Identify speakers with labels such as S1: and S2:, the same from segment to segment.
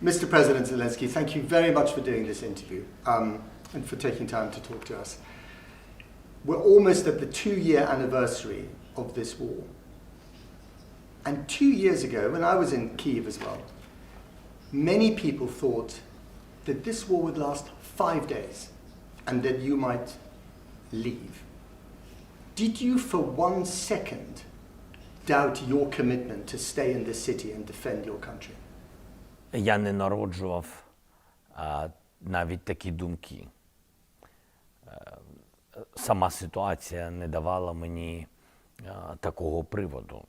S1: Mr. President Zelensky, thank you very much for doing this interview and for taking time to talk to us. We're almost at the 2-year anniversary of this war. And 2 years ago, when I was in Kyiv as well, many people thought that this war would last 5 days and that you might leave. Did you for 1 second doubt your commitment to stay in this city and defend your country?
S2: Я не народжував навіть такі думки. Сама ситуація не давала мені такого приводу.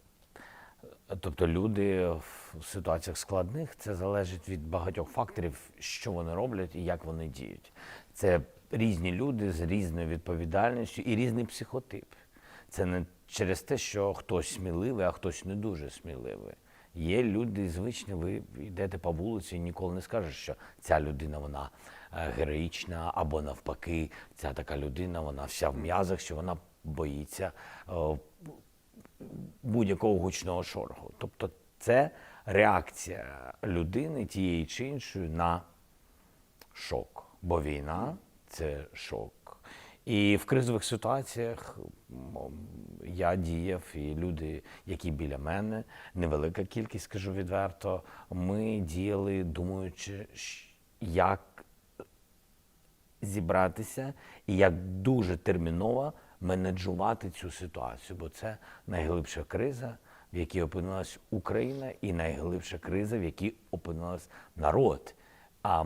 S2: Тобто люди в ситуаціях складних, це залежить від багатьох факторів, що вони роблять і як вони діють. Це різні люди з різною відповідальністю і різний психотип. Це не через те, що хтось сміливий, а хтось не дуже сміливий. Є люди звичні, ви йдете по вулиці і ніколи не скажеш, що ця людина, вона героїчна, або навпаки, ця така людина, вона вся в м'язах, що вона боїться будь-якого гучного шороху. Тобто це реакція людини тієї чи іншої на шок. Бо війна – це шок. І в кризових ситуаціях я діяв, і люди, які біля мене, невелика кількість, скажу відверто, ми діяли, думаючи, як зібратися і як дуже терміново менеджувати цю ситуацію. Бо це найглибша криза, в якій опинилась Україна, і найглибша криза, в якій опинилась народ. А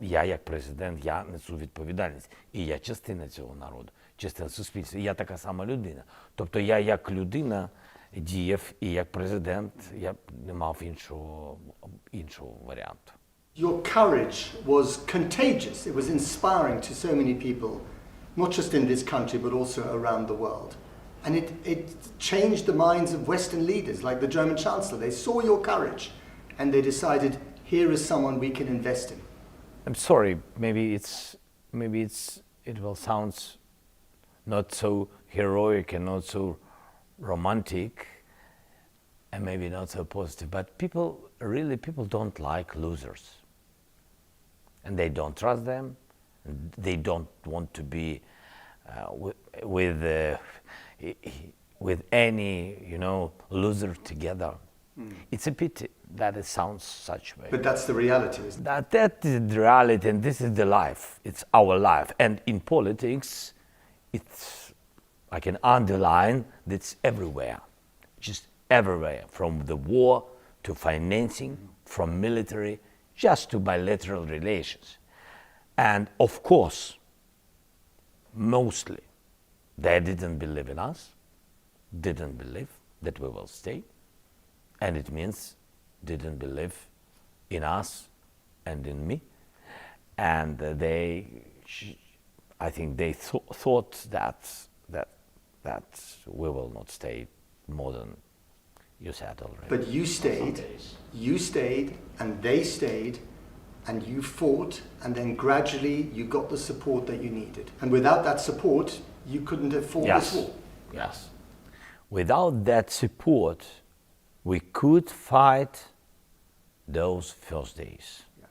S2: я як президент, я несу відповідальність. І я частина цього народу, частина суспільства. І я така сама людина. Тобто я як людина діяв, і як президент я не мав іншого варіанту.
S1: Your courage was contagious. It was inspiring to so many people, not just in this country, but also around the world. And it changed the minds of Western leaders, like the German Chancellor. They saw your courage, and they decided, here is someone we can invest in.
S2: I'm sorry, it will sound not so heroic and not so romantic, and maybe not so positive, but people don't like losers. And they don't trust them, they don't want to be with any, loser together. It's a pity that it sounds such way.
S1: But that's the reality, isn't it?
S2: That is the reality, and this is the life. It's our life. And in politics, I can underline that it's everywhere. Just everywhere. From the war to financing, from military, just to bilateral relations. And of course, mostly, they didn't believe in us, didn't believe that we will stay. And it means didn't believe in us and in me. And I think they thought that we will not stay more than you said already.
S1: But you stayed, and they stayed, and you fought, and then gradually you got the support that you needed. And without that support, you couldn't have fought this war.
S2: Yes. Without that support, we could fight those first days. Yeah.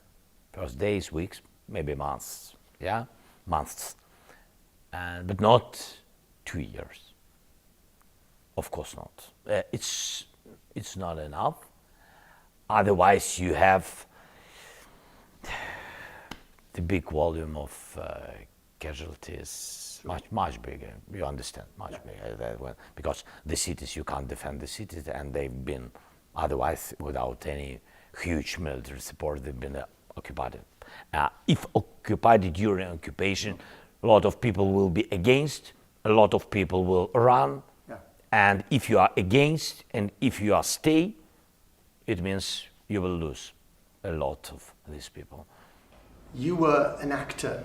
S2: First days, weeks, maybe months. Yeah? Months. But not 2 years. Of course not. It's not enough. Otherwise, you have the big volume of casualties, much bigger. You understand, much bigger. Because the cities, you can't defend the cities, and they've been, otherwise, without any huge military support, they've been occupied. If occupied during occupation, a lot of people will be against, a lot of people will run, and if you are against, and if you are stay, it means you will lose a lot of these people.
S1: You were an actor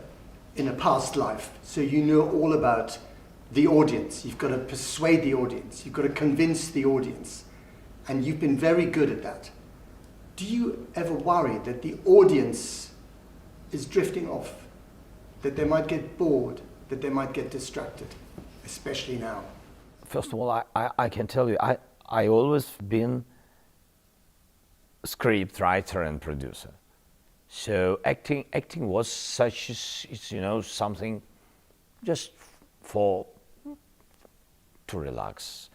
S1: in a past life, so you know all about the audience. You've got to persuade the audience. You've got to convince the audience. And you've been very good at that. Do you ever worry that the audience is drifting off? That they might get bored? That they might get distracted? Especially now.
S2: First of all, I can tell you, I always been script writer and producer. So acting was such, it's, you know, something just for to relax.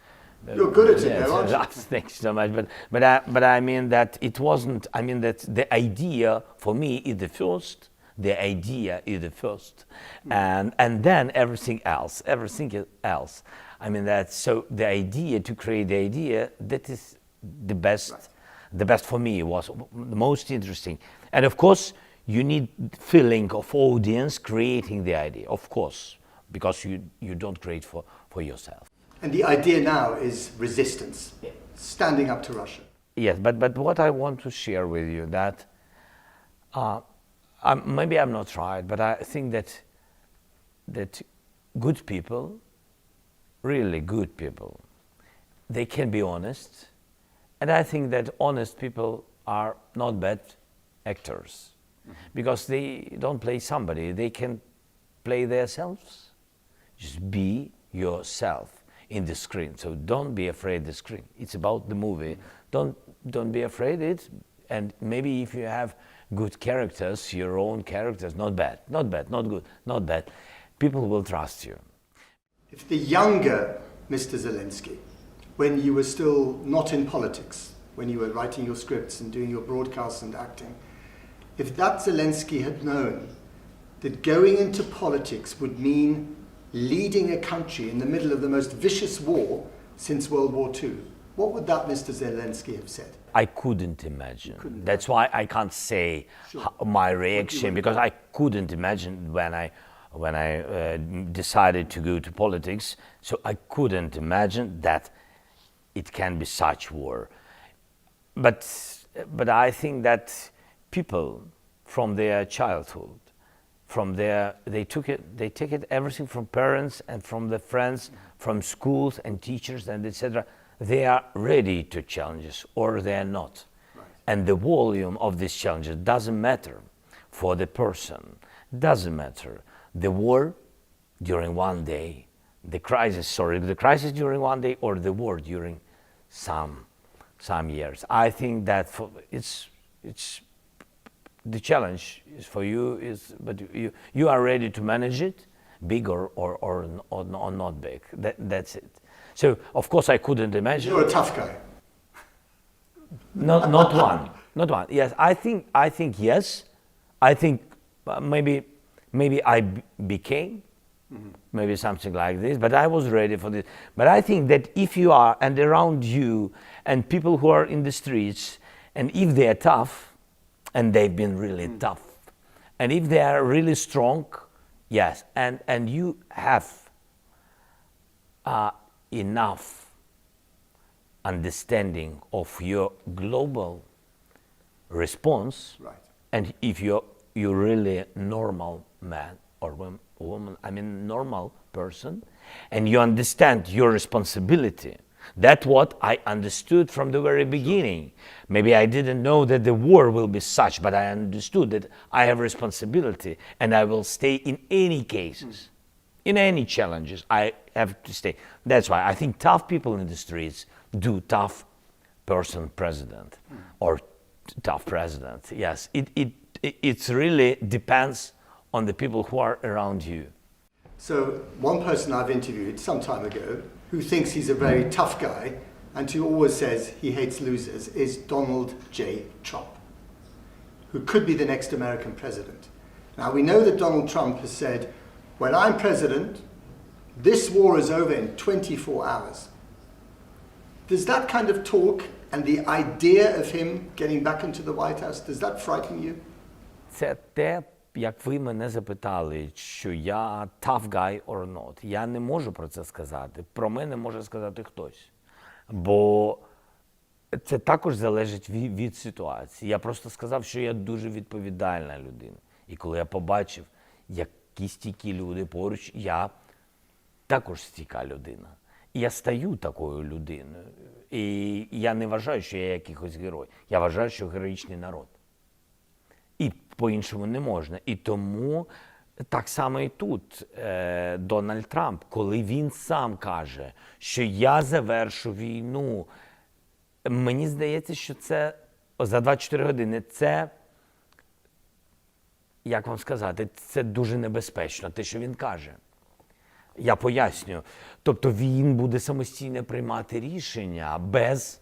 S1: You're good at it, though, aren't you?
S2: Thanks so much. But I mean that it wasn't. I mean that the idea for me is the first. The idea is the first, and then everything else. I mean that. So the idea, to create the idea, that is the best. Right. The best for me was the most interesting. And of course, you need feeling of audience creating the idea, of course, because you don't create for yourself.
S1: And the idea now is resistance, standing up to Russia.
S2: Yes, but what I want to share with you that maybe I'm not right, but I think that good people, really good people, they can be honest, and I think that honest people are not bad actors, because they don't play somebody, they can play themselves. Just be yourself in the screen. So don't be afraid of the screen. It's about the movie. Don't be afraid of it. And maybe if you have good characters, your own characters, not bad, not good, not bad, people will trust you.
S1: If the younger Mr. Zelensky, when you were still not in politics, when you were writing your scripts and doing your broadcasts and acting, if that Zelensky had known that going into politics would mean leading a country in the middle of the most vicious war since World War II, what would that Mr. Zelensky have said?
S2: I couldn't imagine. That's why I can't say my reaction, because I couldn't imagine when I decided to go to politics. So I couldn't imagine that it can be such war. But I think that people from their childhood, they take it everything from parents and from the friends, from schools and teachers and etc. They are ready to challenges or they are not. Right. And the volume of these challenges doesn't matter for the person, doesn't matter. The war during one day, the crisis during one day, or the war during some years. I think that it's the challenge is for you, but you are ready to manage it, big or not big. That's it. So of course I couldn't imagine.
S1: You're a tough guy.
S2: Not one. Yes, I think yes. I think maybe I became maybe something like this, but I was ready for this. But I think that if you are and around you and people who are in the streets, and if they are tough, and they've been really tough, and if they are really strong, yes, and you have enough understanding of your global response,
S1: right.
S2: And if you're really normal man or woman, I mean normal person, and you understand your responsibility. That's what I understood from the very beginning. Maybe I didn't know that the war will be such, but I understood that I have responsibility and I will stay in any cases. In any challenges, I have to stay. That's why I think tough people in the streets do tough person president or tough president. Yes, it really depends on the people who are around you.
S1: So one person I've interviewed some time ago who thinks he's a very tough guy and who always says he hates losers is Donald J. Trump, who could be the next American president. Now we know that Donald Trump has said, when I'm president, this war is over in 24 hours. Does that kind of talk and the idea of him getting back into the White House, does that frighten you?
S2: Це те, як ви мене запитали, що я tough guy or not. Я не можу про це сказати. Про мене може сказати хтось. Бо це також залежить від ситуації. Я просто сказав, що я дуже відповідальна людина. І коли я побачив, які стійкі люди поруч, я також стійка людина. І я стаю такою людиною. І я не вважаю, що я якийсь герой. Я вважаю, що героїчний народ. І по-іншому не можна. І тому так само і тут Дональд Трамп, коли він сам каже, що я завершу війну, мені здається, що це за 24 години, це, як вам сказати, це дуже небезпечно, те, що він каже. Я пояснюю. Тобто він буде самостійно приймати рішення без,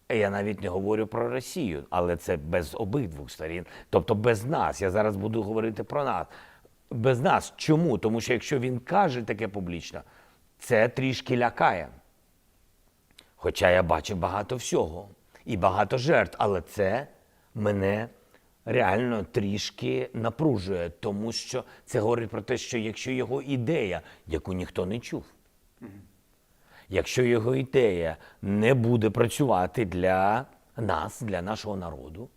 S2: я навіть не говорю про Росію, але це без обидвох сторін, тобто без нас. Я зараз буду говорити про нас. Без нас. Чому? Тому що якщо він каже таке публічно, це трішки лякає. Хоча я бачив багато всього і багато жертв, але це мене реально трішки напружує, тому що це говорить про те, що якщо його ідея, яку ніхто не чув, якщо його ідея не буде працювати для нас, для нашого народу,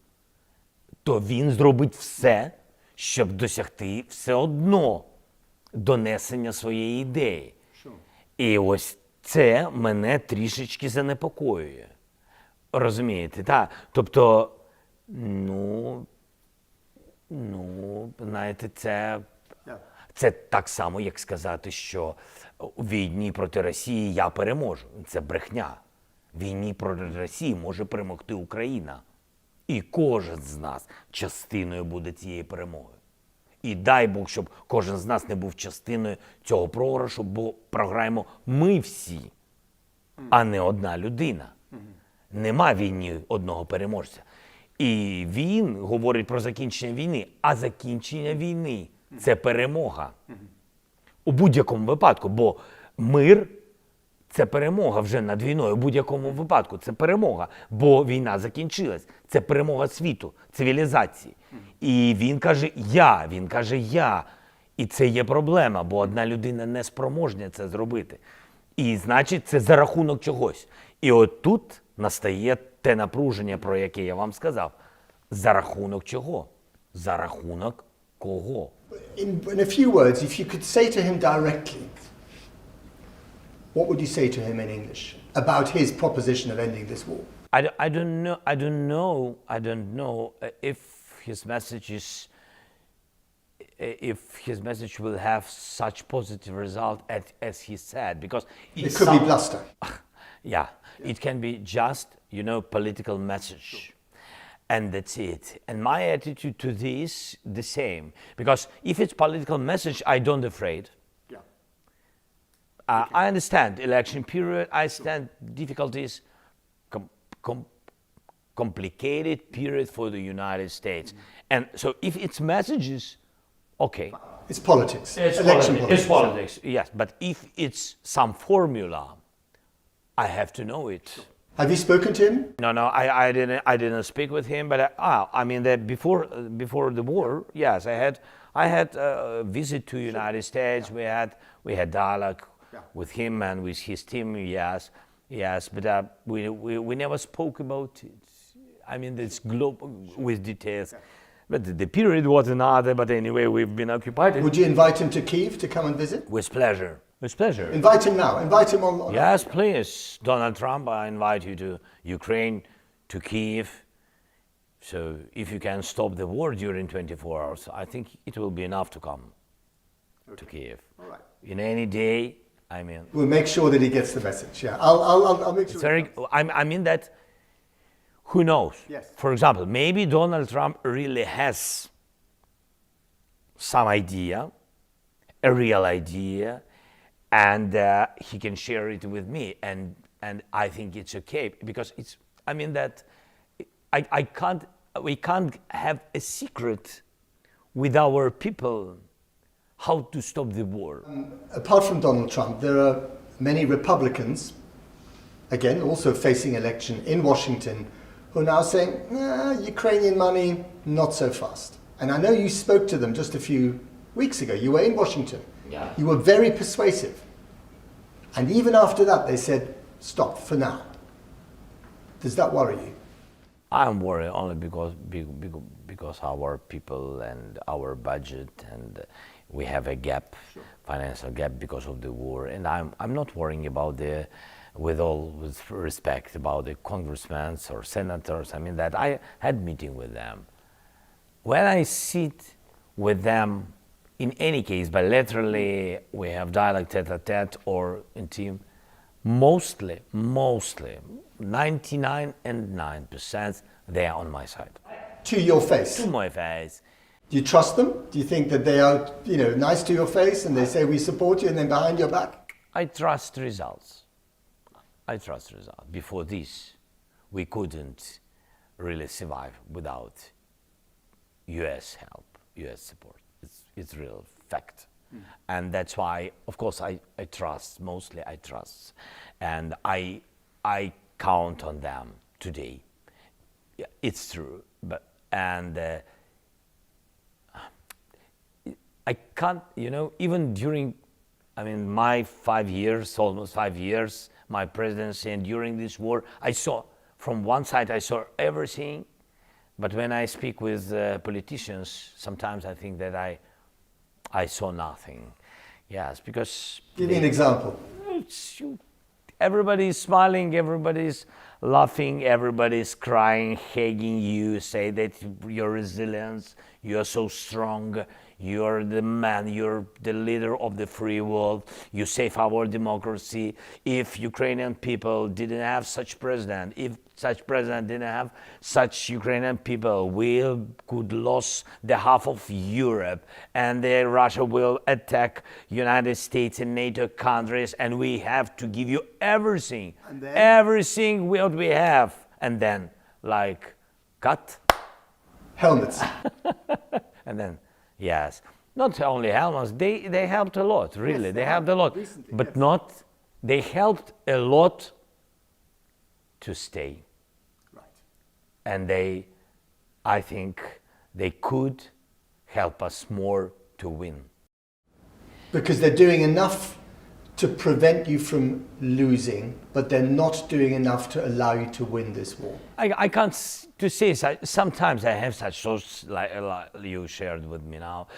S2: то він зробить все, щоб досягти все одно донесення своєї ідеї. І ось це мене трішечки занепокоює. Розумієте, так? Тобто, знаєте, це так само, як сказати, що у війні проти Росії я переможу. Це брехня. В війні проти Росії може перемогти Україна. І кожен з нас частиною буде цієї перемоги. І дай Бог, щоб кожен з нас не був частиною цього програшу, бо програємо ми всі, а не одна людина. Нема в війні одного переможця. І він говорить про закінчення війни, а закінчення війни – це перемога. У будь-якому випадку, бо мир – це перемога вже над війною. У будь-якому випадку це перемога, бо війна закінчилась. Це перемога світу, цивілізації. І він каже я. І це є проблема, бо одна людина не спроможна це зробити. І значить, це за рахунок чогось. І от тут настає те напруження, про яке я вам сказав. За рахунок чого? За рахунок кого?
S1: In a few words, if you could say to him directly, what would you say to him in English about his proposition of ending this war?
S2: I don't know if his message is, if his message will have such positive result as he said, because
S1: It could be bluster.
S2: Yeah, it can be just, political message. And that's it. And my attitude to this, the same. Because if it's political message, I don't afraid. I understand election period, I understand difficulties, complicated period for the United States. And so if it's messages, okay.
S1: It's politics.
S2: It's politics, yes. But if it's some formula, I have to know it.
S1: Have you spoken to him?
S2: No, I didn't speak with him, but that before the war, yes, I had a visit to United States. We had dialogue with him and with his team, yes, but we never spoke about it. It's global with details. But the period was another, but anyway, we've been occupied.
S1: Would you invite him to Kyiv to come and visit?
S2: With pleasure. With pleasure.
S1: Invite him now. Invite him on.
S2: Yes, please. Donald Trump, I invite you to Ukraine, to Kyiv. So if you can stop the war during 24 hours, I think it will be enough to come to Kyiv.
S1: All right.
S2: In any day,
S1: We'll make sure that he gets the message. Yeah, I'll make sure.
S2: It's very. That. Who knows?
S1: Yes.
S2: For example, maybe Donald Trump really has some idea, a real idea, and he can share it with me, and I think it's okay because it's. That we can't have a secret with our people how to stop the war.
S1: Apart from Donald Trump, there are many Republicans, again, also facing election in Washington, who are now saying, Ukrainian money, not so fast. And I know you spoke to them just a few weeks ago. You were in Washington.
S2: Yeah.
S1: You were very persuasive. And even after that, they said, stop for now. Does that worry you?
S2: I'm worried only because our people and our budget and we have a gap, financial gap because of the war. And I'm not worrying about with respect, about the congressmen or senators. That I had meeting with them. When I sit with them, in any case, bilaterally, we have dialogue tete-a-tete or in team, mostly, 99.9%, they are on my side.
S1: To your face.
S2: To my face.
S1: Do you trust them? Do you think that they are, nice to your face and they say we support you and then behind your back?
S2: I trust results. I trust results. Before this, we couldn't really survive without US help, US support. It's real fact. And that's why, of course, I trust, mostly I trust. And I count on them today. Yeah, it's true. I can't, even during, my 5 years, almost 5 years, my presidency, and during this war, I saw, from one side, I saw everything. But when I speak with politicians, sometimes I think that I saw nothing. Yes, because...
S1: Give me an example.
S2: Everybody's smiling, everybody's laughing, everybody's crying, hugging you, say that you're resilient, you're so strong, you're the man, you're the leader of the free world, you save our democracy. If Ukrainian people didn't have such president, if such president didn't have such Ukrainian people, we could lose the half of Europe, and Russia will attack United States and NATO countries, and we have to give you everything, everything what we have, and then cut.
S1: Helmets.
S2: And then, yes, not only helmets, they helped a lot, really,
S1: Yes,
S2: they helped a lot,
S1: recently,
S2: but
S1: yes.
S2: they helped a lot to stay.
S1: Right.
S2: And I think they could help us more to win.
S1: Because they're doing enough to prevent you from losing, but they're not doing enough to allow you to win this war.
S2: I can't to say, sometimes I have such thoughts like you shared with me now.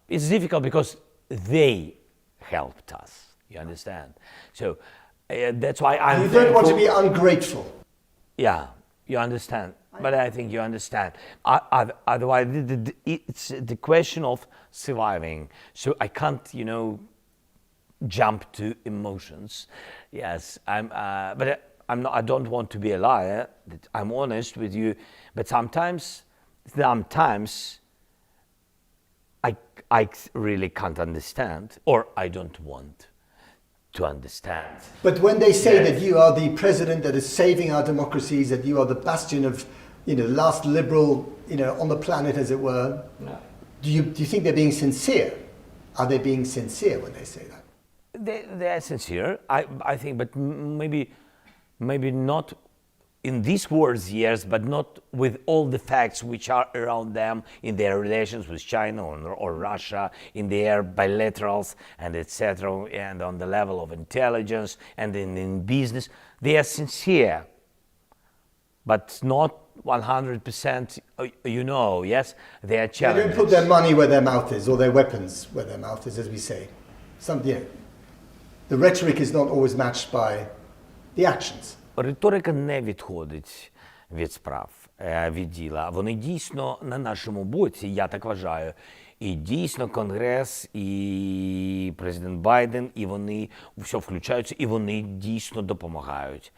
S2: It's difficult because they helped us, you understand? So that's why I'm
S1: You don't want to
S2: thankful.
S1: be ungrateful.
S2: Yeah, you understand. But I think you understand. Otherwise, it's the question of surviving. So I can't, jump to emotions. Yes, but I'm not. I don't want to be a liar. I'm honest with you. But sometimes I really can't understand, or I don't want to understand.
S1: But when they say that you are the president that is saving our democracies, that you are the bastion of, the last liberal, on the planet, as it were,
S2: No.
S1: do you think they're being sincere? Are they being sincere when they say that?
S2: They are sincere, I think, but maybe not in these words, yes, but not with all the facts which are around them in their relations with China or Russia, in their bilaterals and etc., and on the level of intelligence and in business. They are sincere, but not 100%, yes, they are
S1: They
S2: challenging.
S1: don't put their money where their mouth is, or their weapons where their mouth is, as we say. The rhetoric is not always matched by the actions.
S2: Риторика не відходить від справ, від діла. Вони дійсно на нашому боці, я так вважаю. І дійсно Конгрес, і президент Байден, і вони все включаються, і вони дійсно допомагають.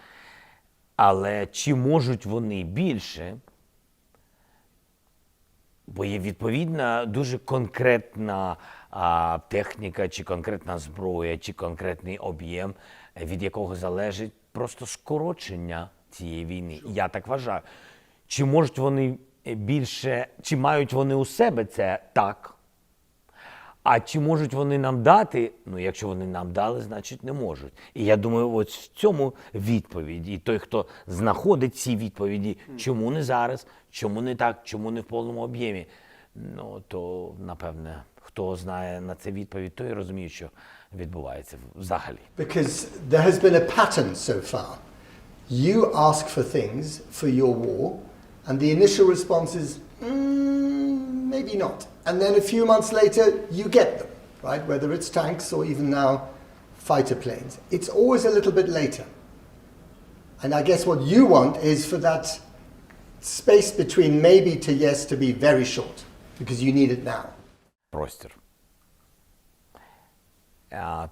S2: Але чи можуть вони більше? Бо є відповідна дуже конкретна техніка, чи конкретна зброя, чи конкретний об'єм, від якого залежить просто скорочення цієї війни. Я так вважаю. Чи можуть вони більше, чи мають вони у себе це? Так. А чи можуть вони нам дати? Ну, якщо вони нам дали, значить не можуть. І я думаю, ось в цьому відповідь. І той, хто знаходить ці відповіді, чому не зараз, чому не так, чому не в повному об'ємі, ну, то, напевне, хто знає на це відповідь, той розуміє, що відбувається взагалі.
S1: Because there has been a pattern so far. You ask for things for your war, and the initial response is, maybe not. And then a few months later, you get them, right? Whether it's tanks or even now fighter planes. It's always a little bit later. And I guess what you want is for that space between maybe to yes to be very short, because you need it now.
S2: Простір.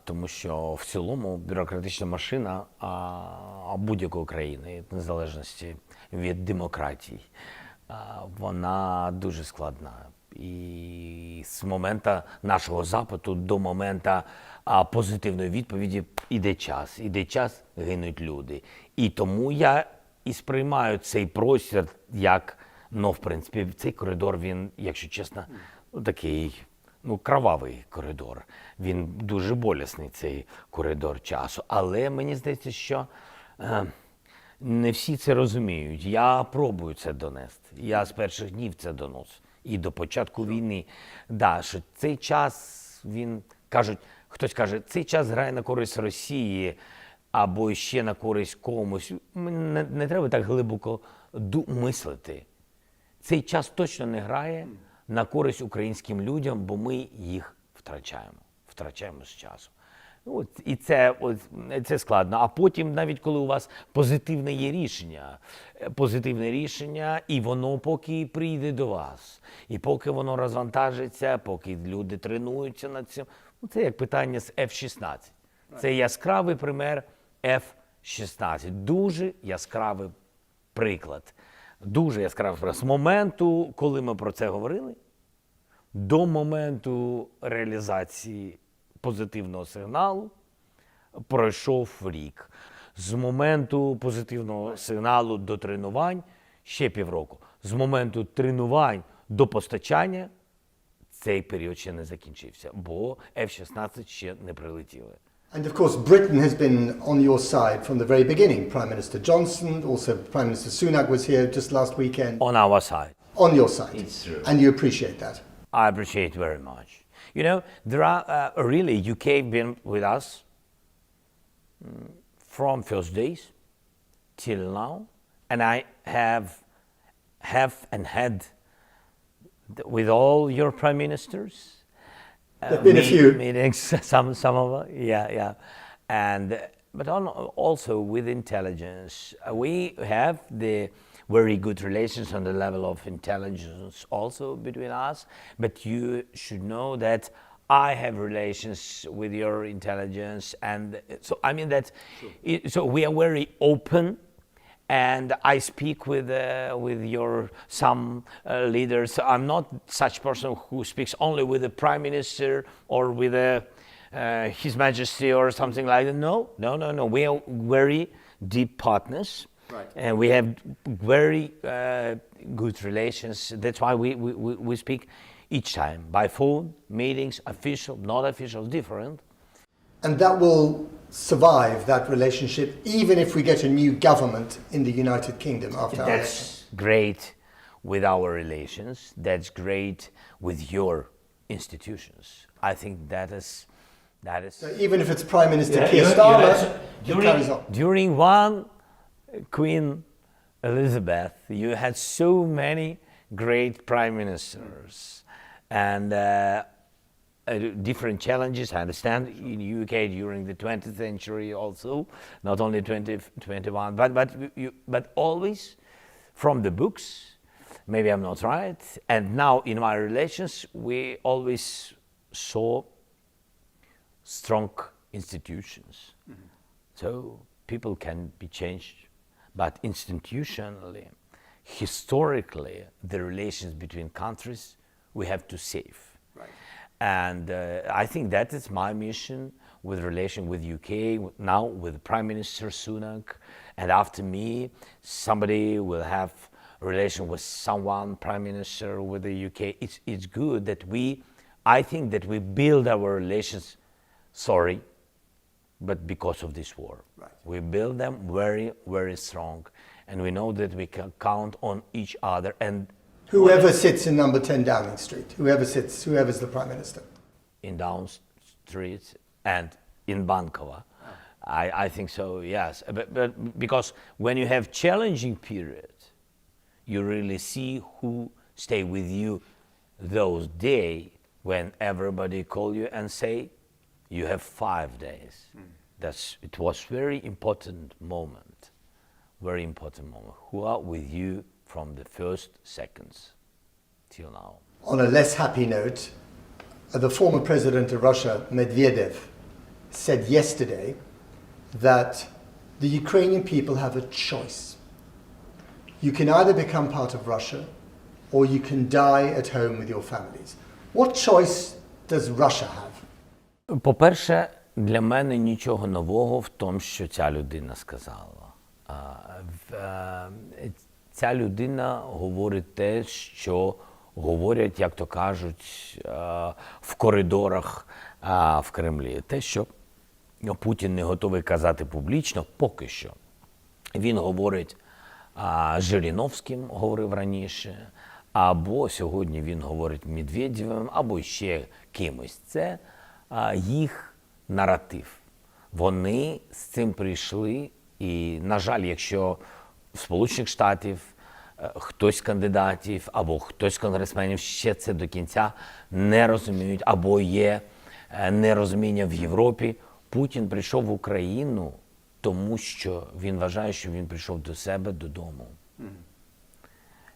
S2: Тому що в цілому бюрократична машина будь-якої країни, незалежності від демократій. Вона дуже складна. І з моменту нашого запиту до моменту позитивної відповіді іде час, гинуть люди. І тому я і сприймаю цей простір як, в принципі, цей коридор, він, якщо чесно, такий, кровавий коридор. Він дуже болісний, цей коридор часу. Але мені здається, що не всі це розуміють. Я пробую це донести. Я з перших днів це доношу. І до початку війни. Да, що цей час, хтось каже, цей час грає на користь Росії або ще на користь комусь. Не треба так глибоко мислити. Цей час точно не грає на користь українським людям, бо ми їх втрачаємо з часом. І це складно. А потім, навіть коли у вас позитивне рішення, і воно поки прийде до вас, і поки воно розвантажиться, поки люди тренуються над цим. Це як питання з F-16. Це яскравий пример F-16. Дуже яскравий приклад. Дуже яскравий приклад. З моменту, коли ми про це говорили, до моменту реалізації позитивного сигналу пройшов рік. З моменту позитивного сигналу до тренувань ще півроку. З моменту тренувань до постачання цей період ще не закінчився, бо F-16 ще не прилетіли.
S1: And of course, Britain has been on your side from the very beginning. Prime Minister Johnson, also Prime Minister Sunak was here just last weekend.
S2: On our side.
S1: On your side.
S2: It's true.
S1: And you appreciate that.
S2: I appreciate very much. You know, there are really, UK been with us from first days till now, and I have and had with all your prime ministers.
S1: There've been a few
S2: meetings, some of them, yeah, and but also with intelligence, we have the very good relations on the level of intelligence also between us. But you should know that I have relations with your intelligence, and so I mean that. So we are very open. And I speak with some leaders. I'm not such person who speaks only with the Prime Minister or with His Majesty or something like that. No. We are very deep partners.
S1: Right.
S2: And we have very good relations. That's why we speak each time, by phone, meetings, official, not official, different.
S1: And that will survive, that relationship, even if we get a new government in the United Kingdom after our election.
S2: That's great with our relations. That's great with your institutions. I think that is.
S1: So even if it's Prime Minister Keir Starmer, it carries on.
S2: During one Queen Elizabeth, you had so many great prime ministers, and different challenges, I understand, in the UK during the 20th century also, not only 2021, but always from the books, maybe I'm not right, and now in my relations, we always saw strong institutions. Mm-hmm. So people can be changed, but institutionally, historically, the relations between countries, we have to save.
S1: Right.
S2: And I think that is my mission with relation with UK, now with Prime Minister Sunak, and after me, somebody will have a relation with someone, Prime Minister with the UK. It's good that I think that we build our relations, but because of this war.
S1: Right.
S2: We build them very, very strong, and we know that we can count on each other. And
S1: whoever sits in number 10 Downing Street, whoever's the Prime Minister.
S2: In Downing Street and in Bankova. I think so, yes. But because when you have challenging period, you really see who stay with you those days when everybody call you and say, you have 5 days. It was very important moment. Who are with you from the first seconds till now.
S1: On a less happy note, the former president of Russia, Medvedev, said yesterday that the Ukrainian people have a choice. You can either become part of Russia or you can die at home with your families. What choice does Russia have?
S2: По-перше, для мене нічого нового в тому, що ця людина сказала. Ця людина говорить те, що говорять, як то кажуть, в коридорах в Кремлі. Те, що Путін не готовий казати публічно, поки що. Він говорить Жириновським, говорив раніше, або сьогодні він говорить Медведєвим, або ще кимось. Це їх наратив. Вони з цим прийшли, і, на жаль, якщо в Сполучених Штатів хтось з кандидатів або хтось з конгресменів ще це до кінця не розуміють, або є нерозуміння в Європі, Путін прийшов в Україну, тому що він вважає, що він прийшов до себе додому.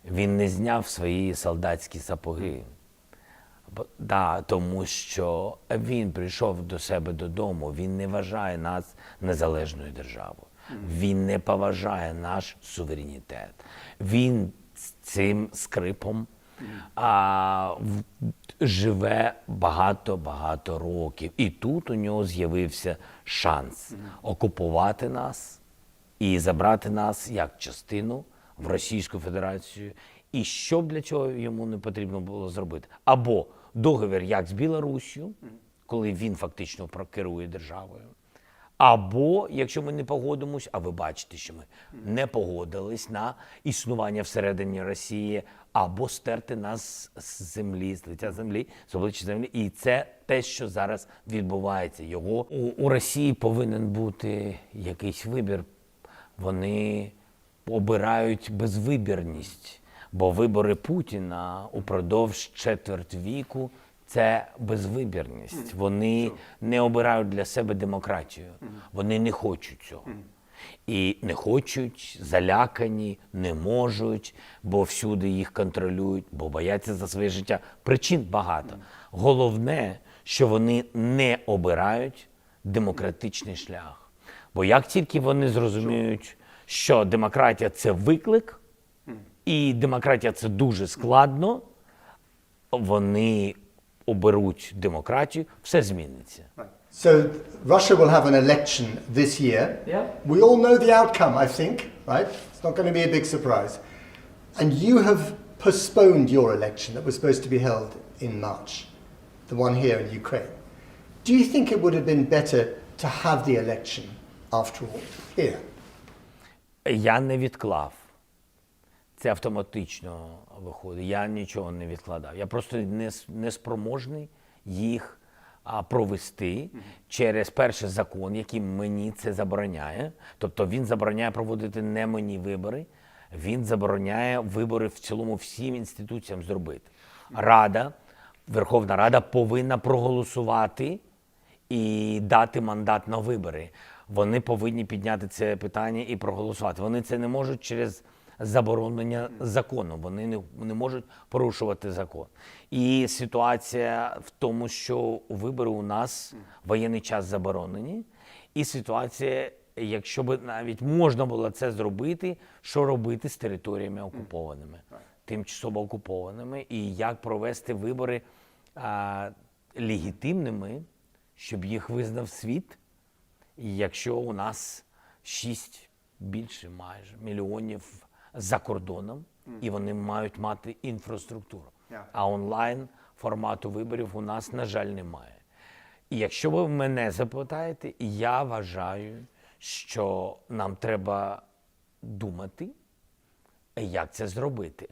S2: Він не зняв свої солдатські сапоги. Тому що він прийшов до себе додому, він не вважає нас незалежною державою. Він не поважає наш суверенітет. Він з цим скрипом живе багато років. І тут у нього з'явився шанс окупувати нас і забрати нас як частину в Російську Федерацію. І що б для цього йому не потрібно було зробити? Або договір як з Білоруссю, коли він фактично керує державою, або, якщо ми не погодимось, а ви бачите, що ми не погодились на існування всередині Росії, або стерти нас з землі, з лиця землі, з обличчя землі. І це те, що зараз відбувається. У Росії повинен бути якийсь вибір. Вони обирають безвибірність, бо вибори Путіна упродовж четверть віку – це безвибірність. Вони не обирають для себе демократію. Вони не хочуть цього. І не хочуть, залякані, не можуть, бо всюди їх контролюють, бо бояться за своє життя. Причин багато. Головне, що вони не обирають демократичний шлях. Бо як тільки вони зрозуміють, що демократія – це виклик, і демократія – це дуже складно, вони оберуть демократію, все зміниться.
S1: So Russia will have an election this year.
S2: Yeah.
S1: We all know the outcome, I think, right? It's not going to be a big surprise. And you have postponed your election that was supposed to be held in March, the one here in Ukraine. Do you think it would have been better to have the election, after all, here?
S2: Я не відклав. Це автоматично виходить. Я нічого не відкладав. Я просто не спроможний їх провести через перший закон, який мені це забороняє. Тобто він забороняє проводити не мені вибори, він забороняє вибори в цілому всім інституціям зробити. Верховна Рада повинна проголосувати і дати мандат на вибори. Вони повинні підняти це питання і проголосувати. Вони це не можуть через заборонення закону. Вони не можуть порушувати закон. І ситуація в тому, що вибори у нас в воєнний час заборонені. І ситуація, якщо б навіть можна було це зробити, що робити з територіями окупованими, тимчасово окупованими, і як провести вибори легітимними, щоб їх визнав світ, якщо у нас 6 більше майже мільйонів за кордоном, і вони мають мати інфраструктуру. А онлайн формату виборів у нас, на жаль, немає. І якщо ви мене запитаєте, я вважаю, що нам треба думати, як це зробити.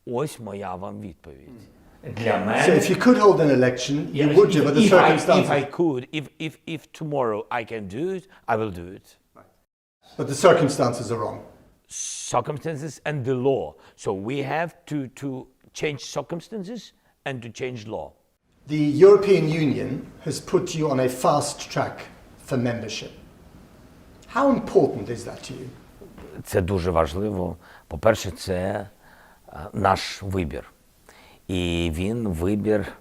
S2: Ось моя вам відповідь. Для мене...
S1: So if you could hold an election, you would do, but the circumstances...
S2: If I could, if tomorrow I can do it, I will do it.
S1: But the circumstances are wrong.
S2: Circumstances and the law. So we have to change circumstances and to change law.
S1: The European Union has put you on a fast track for membership. How important is that to you?
S2: Це дуже важливо. По-перше, це наш вибір. І він вибір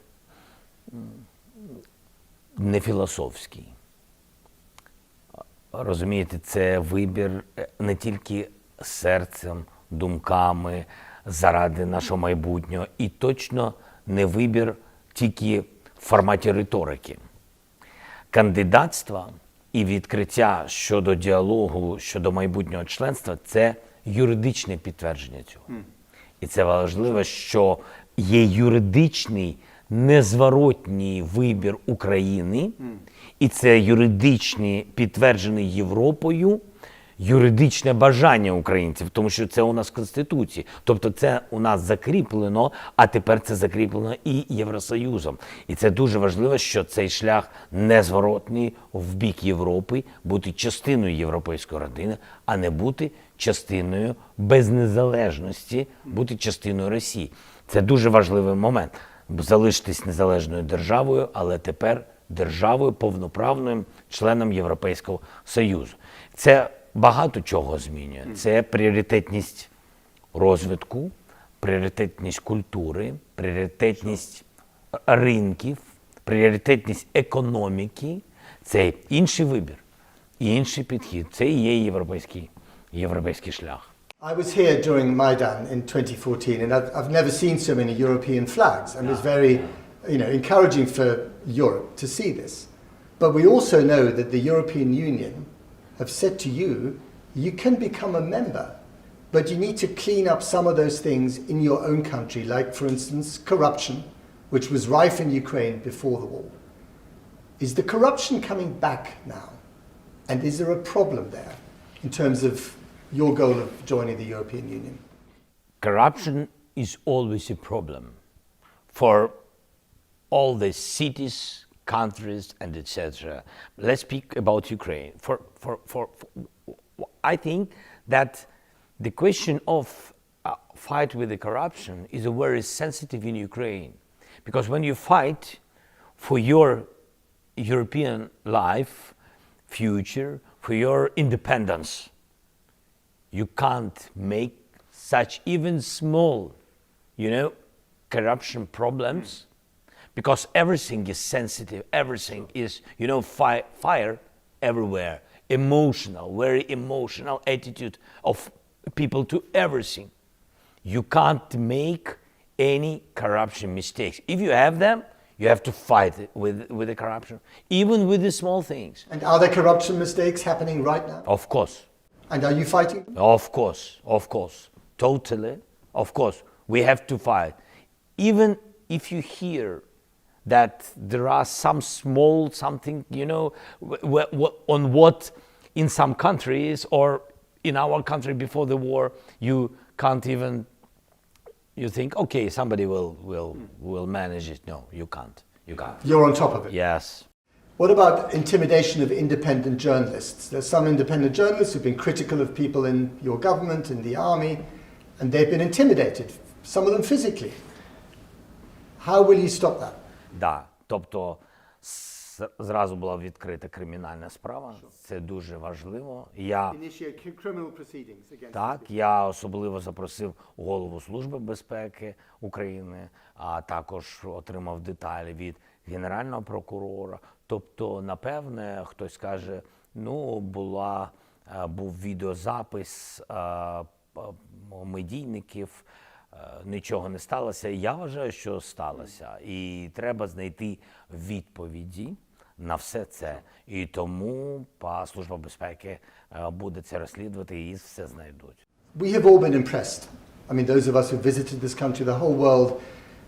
S2: не філософський. Розумієте, це вибір не тільки серцем, думками, заради нашого майбутнього. І точно не вибір тільки в форматі риторики. Кандидатство і відкриття щодо діалогу, щодо майбутнього членства – це юридичне підтвердження цього. І це важливо, що є юридичний, незворотній вибір України, і це юридичний, підтверджений Європою, юридичне бажання українців, тому що це у нас в Конституції. Тобто це у нас закріплено, а тепер це закріплено і Євросоюзом. І це дуже важливо, що цей шлях незворотний в бік Європи, бути частиною європейської родини, а не бути частиною без незалежності, бути частиною Росії. Це дуже важливий момент. Залишитись незалежною державою, але тепер державою повноправним членом Європейського Союзу. Це багато чого змінює. Це пріоритетність розвитку, пріоритетність культури, пріоритетність ринків, пріоритетність економіки. Це інший вибір, інший підхід. Це і є європейський шлях.
S1: I was here during Maidan in 2014, and I've never seen so many European flags, and it's very, encouraging for Europe to see this. But we also know that the European Union have said to you, you can become a member, but you need to clean up some of those things in your own country, like, for instance, corruption, which was rife in Ukraine before the war. Is the corruption coming back now? And is there a problem there in terms of your goal of joining the European Union?
S2: Corruption is always a problem for all the cities, countries, and etc. Let's speak about Ukraine. I think that the question of fight with the corruption is a very sensitive in Ukraine, because when you fight for your European life, future, for your independence, you can't make such even small, corruption problems, because everything is sensitive, everything is, fire everywhere, very emotional attitude of people to everything. You can't make any corruption mistakes. If you have them, you have to fight it with the corruption, even with the small things.
S1: And are there corruption mistakes happening right now?
S2: Of course.
S1: And are you fighting them?
S2: Of course, totally, of course. We have to fight. Even if you hear that there are some small something, on what in some countries or in our country before the war, you can't even, you think, okay, somebody will manage it. No, you can't.
S1: You're on top of it?
S2: Yes.
S1: What about intimidation of independent journalists? There's some independent journalists who've been critical of people in your government, in the army, and they've been intimidated, some of them physically. How will you stop that?
S2: Да, тобто зразу була відкрита кримінальна справа. Це дуже важливо. Я особливо запросив голову Служби безпеки України, а також отримав деталі від Генерального прокурора. Тобто, напевне, хтось скаже, був відеозапис медійників, нічого не сталося. Я вважаю, що сталося. І треба знайти відповіді на все це. І тому Служба безпеки буде це розслідувати і все знайдуть.
S1: We have all been impressed. I mean, those of us who visited this country, the whole world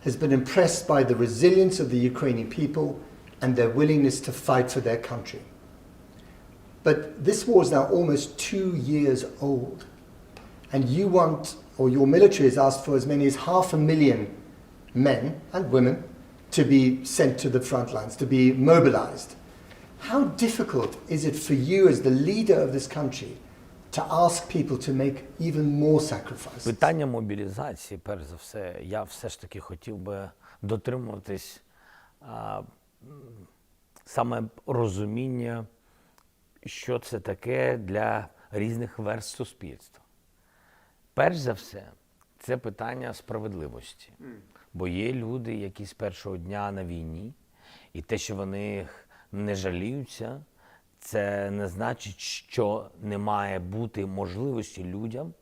S1: has been impressed by the resilience of the Ukrainian people and their willingness to fight for their country. But this war is now almost 2 years old. And you want, or your military has asked for as many as 500,000 men and women to be sent to the front lines, to be mobilized. How difficult is it for you as the leader of this country to ask people to make even more sacrifices?
S2: Питання мобілізації, перш за все, я все ж таки хотів би дотримуватись саме розуміння, що це таке для різних верств суспільства. Перш за все, це питання справедливості. Бо є люди, які з першого дня на війні, і те, що вони не жаліються, це не значить, що не має бути можливості людям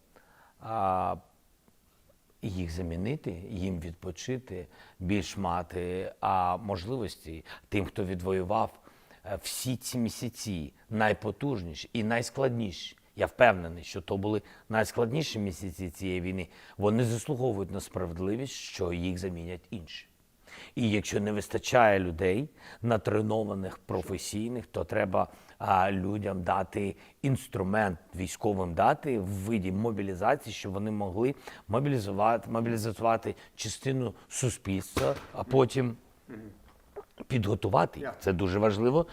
S2: їх замінити, їм відпочити, більш мати можливості тим, хто відвоював всі ці місяці, найпотужніші і найскладніші. Я впевнений, що то були найскладніші місяці цієї війни. Вони заслуговують на справедливість, що їх замінять інші. І якщо не вистачає людей, натренованих, професійних, то треба людям дати інструмент, військовим дати в виді мобілізації, щоб вони могли мобілізувати частину суспільства, а потім підготувати їх. Це дуже важливо.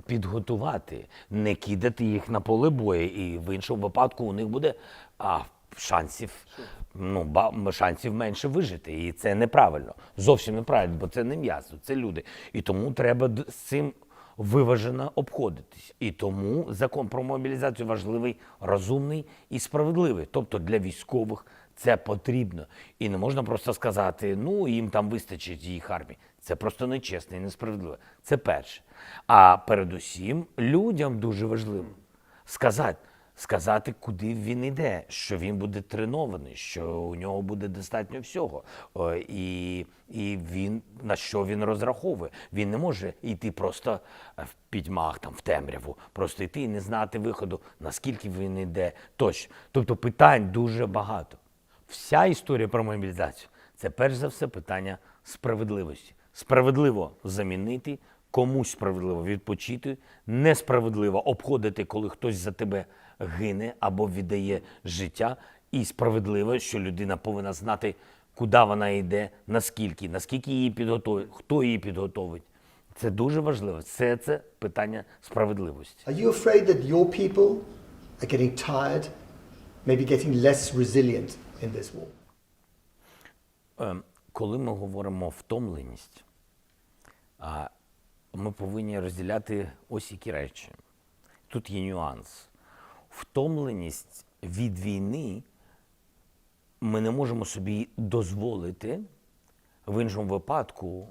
S2: Підготувати, не кидати їх на поле бою, і в іншому випадку у них буде шансів менше вижити. І це неправильно, зовсім неправильно, бо це не м'ясо, це люди. І тому треба з цим виважено обходитись. І тому закон про мобілізацію важливий, розумний і справедливий. Тобто для військових це потрібно. І не можна просто сказати, їм там вистачить їх армії. Це просто нечесно і несправедливо. Це перше. А передусім людям дуже важливо сказати, куди він йде, що він буде тренований, що у нього буде достатньо всього. І він, на що він розраховує. Він не може йти просто в пітьмах, в темряву, просто йти і не знати виходу, наскільки він йде тощо. Тобто питань дуже багато. Вся історія про мобілізацію – це перш за все питання справедливості. Справедливо замінити, комусь справедливо відпочити, несправедливо обходити, коли хтось за тебе гине або віддає життя, і справедливо, що людина повинна знати, куди вона йде, наскільки її підготують, хто її підготовить. Це дуже важливо. Це питання справедливості.
S1: Are you afraid that your people are getting tired, maybe getting less resilient in this war?
S2: Коли ми говоримо втомленість, ми повинні розділяти ось які речі. Тут є нюанс. Втомленість від війни ми не можемо собі дозволити. В іншому випадку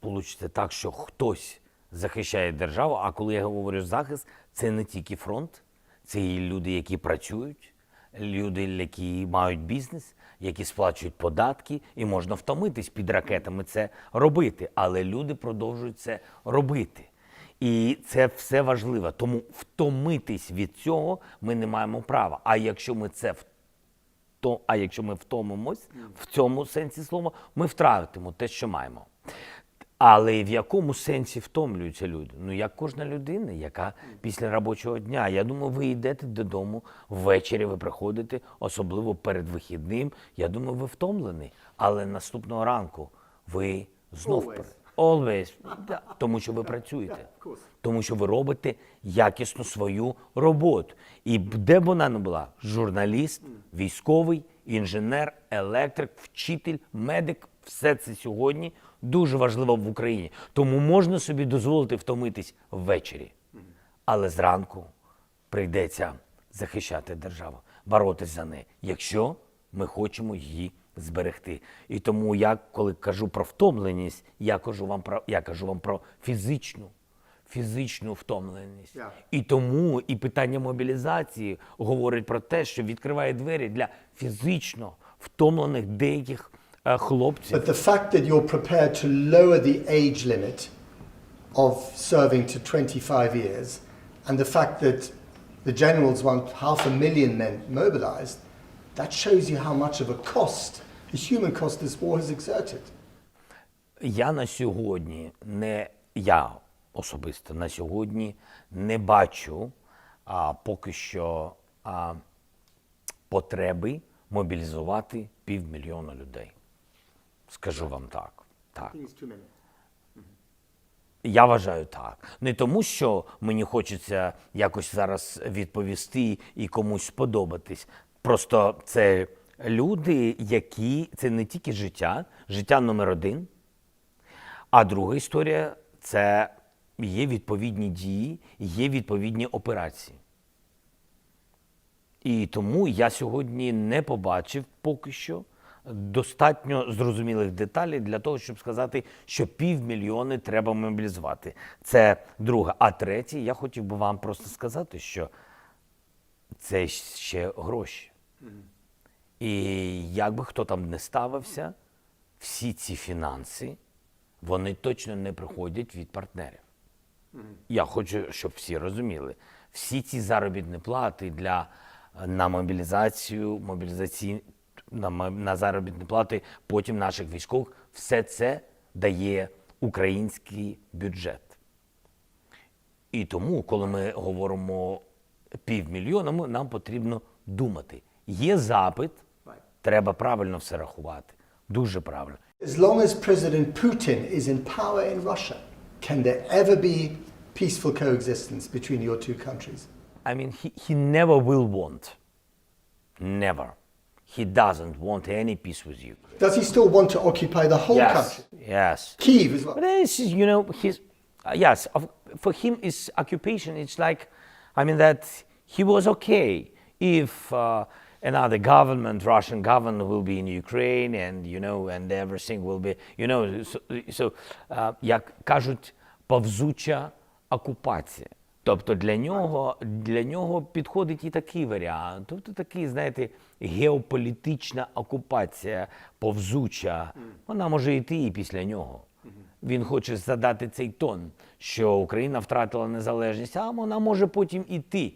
S2: вийде так, що хтось захищає державу, а коли я говорю захист, це не тільки фронт, це і люди, які працюють, люди, які мають бізнес, які сплачують податки, і можна втомитись під ракетами це робити, але люди продовжують це робити. І це все важливо, тому втомитись від цього ми не маємо права. А якщо ми втомимось, в цьому сенсі слова, ми втратимо те, що маємо. Але в якому сенсі втомлюються люди? Як кожна людина, яка після робочого дня. Я думаю, ви йдете додому ввечері, ви приходите, особливо перед вихідним. Я думаю, ви втомлені. Але наступного ранку ви знов... Always. Тому що ви працюєте. Тому що ви робите якісно свою роботу. І де б вона не була? Журналіст, військовий, інженер, електрик, вчитель, медик. Все це сьогодні дуже важливо в Україні. Тому можна собі дозволити втомитись ввечері. Але зранку прийдеться захищати державу, боротися за неї, якщо ми хочемо її зберегти. І тому я, коли кажу про втомленість, я кажу вам про фізичну втомленість. І тому і питання мобілізації говорить про те, що відкриває двері для фізично втомлених деяких хлопців.
S1: But the fact that you're prepared to lower the age limit of serving to 25 years, and the fact that the generals want 500,000 men mobilized, that shows you how much of a cost, a human cost this war has exerted.
S2: Я на сьогодні особисто на сьогодні не бачу поки що потреби мобілізувати 500 000 людей. Скажу вам так. Я вважаю так. Не тому, що мені хочеться якось зараз відповісти і комусь сподобатись. Просто це люди, це не тільки життя номер один, а друга історія – це є відповідні дії, є відповідні операції. І тому я сьогодні не побачив поки що достатньо зрозумілих деталей для того, щоб сказати, що 500 000 треба мобілізувати. Це друге. А третє, я хотів би вам просто сказати, що це ще гроші. І як би хто там не ставився, всі ці фінанси, вони точно не приходять від партнерів. Я хочу, щоб всі розуміли. Всі ці заробітні плати на мобілізацію, на заробітні плати потім наших військових, все це дає український бюджет. І тому, коли ми говоримо 500 000, нам потрібно думати. Є запит, треба правильно все рахувати. Дуже правильно.
S1: As long as President Putin is in power in Russia, can there ever be peaceful coexistence between your two countries?
S2: I mean, he never will want. Never. He doesn't want any peace with you.
S1: Does he still want to occupy the whole country?
S2: Yes.
S1: Kyiv as well?
S2: But this is, yes, for him, his occupation, it's like, I mean, that he was okay if another government, Russian government, will be in Ukraine and everything will be, so, як кажуть, повзуча окупація. Тобто для нього підходить і такий варіант. Тобто такий, знаєте, геополітична окупація повзуча. Вона може йти і після нього. Він хоче задати цей тон, що Україна втратила незалежність, а вона може потім іти,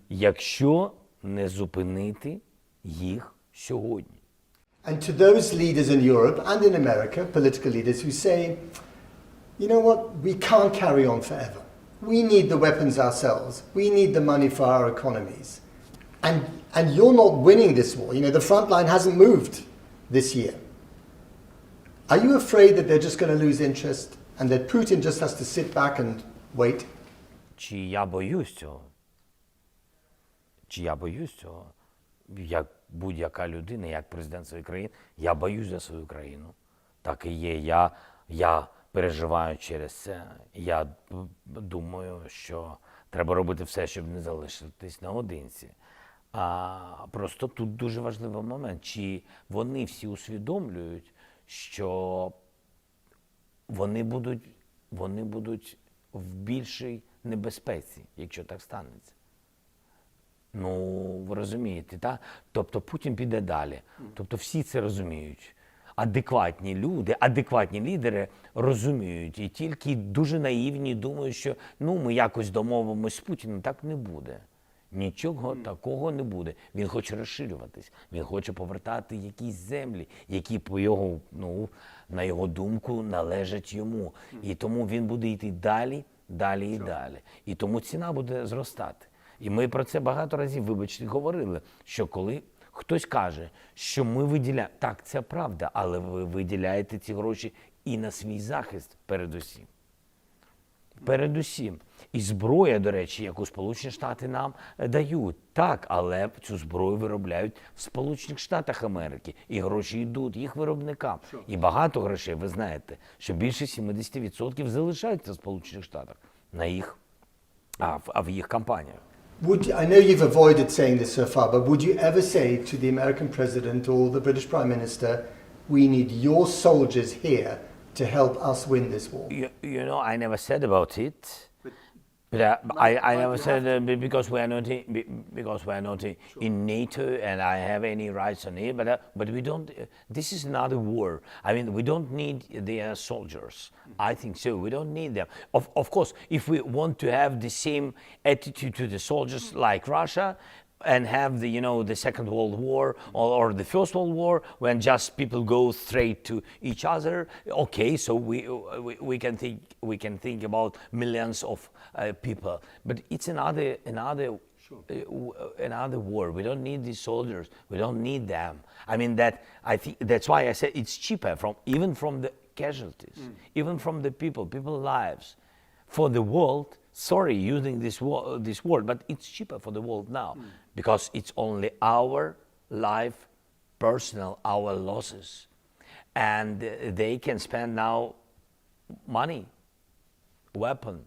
S2: якщо не зупинити їх сьогодні.
S1: And to those leaders in Europe and in America, political leaders who say, you know what, we can't carry on forever. We need the weapons ourselves. We need the money for our economies. And you're not winning this war. The front line hasn't moved this year. Are you afraid that they're just going to lose interest and that Putin just has to sit back and wait?
S2: Чи я боюсь цього? Як будь-яка людина, як президент своєї країни, я боюсь за свою країну. Так і є. Я переживаю через це. Я думаю, що треба робити все, щоб не залишитись наодинці. А просто тут дуже важливий момент. Чи вони всі усвідомлюють, що вони будуть в більшій небезпеці, якщо так станеться. Ви розумієте, так? Тобто Путін піде далі. Тобто всі це розуміють. Адекватні люди, адекватні лідери розуміють. І тільки дуже наївні думають, що ми якось домовимось з Путіним. Так не буде. Нічого такого не буде. Він хоче розширюватись. Він хоче повертати якісь землі, які на його думку належать йому. І тому він буде йти далі, далі і далі. І тому ціна буде зростати. І ми про це багато разів, говорили, що коли хтось каже, що ми виділяємо, так, це правда, але ви виділяєте ці гроші і на свій захист передусім. Передусім. І зброя, до речі, яку Сполучені Штати нам дають. Так, але цю зброю виробляють в Сполучених Штатах Америки. І гроші йдуть їх виробникам. І багато грошей, ви знаєте, що більше 70% залишаються в Сполучених Штатах в їх компаніях.
S1: I know you've avoided saying this so far, but would you ever say to the American president or the British Prime Minister, we need your soldiers here to help us win this war?
S2: I never said about it. But I never said because we are not in NATO and I have any rights on it. But we don't. This is not a war. I mean, we don't need their soldiers. I think so. We don't need them. Of course, if we want to have the same attitude to the soldiers like Russia, and have the Second World War or the First World War, when just people go straight to each other. Okay, so we can think about millions of people, but it's another war. We don't need these soldiers. We don't need them. I mean I think that's why I said it's cheaper even from the casualties, even from the people's lives, for the world. Sorry, using this word, but it's cheaper for the world now because it's only our life, personal, our losses, and they can spend now money, weapon.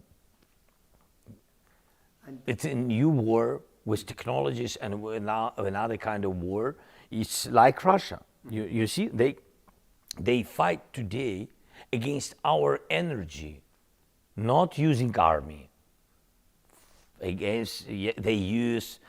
S2: It's a new war with technologies and another kind of war. It's like Russia. You see, they fight today against our energy, not using army. against, they use,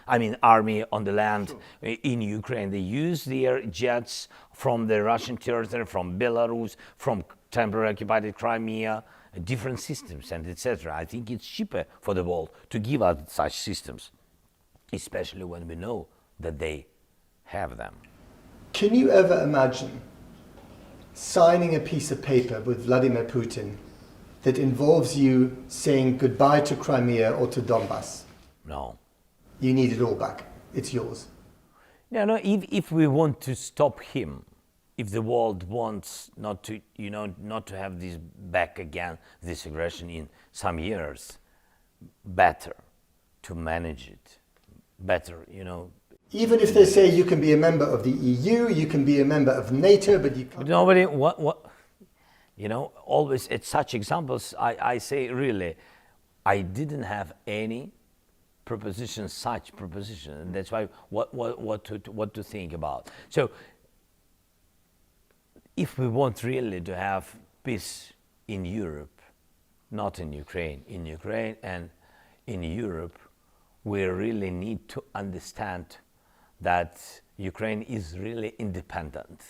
S2: army on the land in Ukraine. They use their jets from the Russian territory, from Belarus, from temporarily occupied Crimea, different systems and etc. I think it's cheaper for the world to give us such systems, especially when we know that they have them.
S1: Can you ever imagine signing a piece of paper with Vladimir Putin that involves you saying goodbye to Crimea or to Donbass?
S2: No.
S1: You need it all back. It's yours.
S2: No, if we want to stop him, if the world wants not to have this back again, this aggression in some years, better to manage it, better.
S1: Even if they say you can be a member of the EU, you can be a member of NATO, but you can't.
S2: Nobody, always at such examples, I say really, I didn't have any such proposition, and that's why what to think about. So, if we want really to have peace in Europe, not in Ukraine and in Europe, we really need to understand that Ukraine is really independent.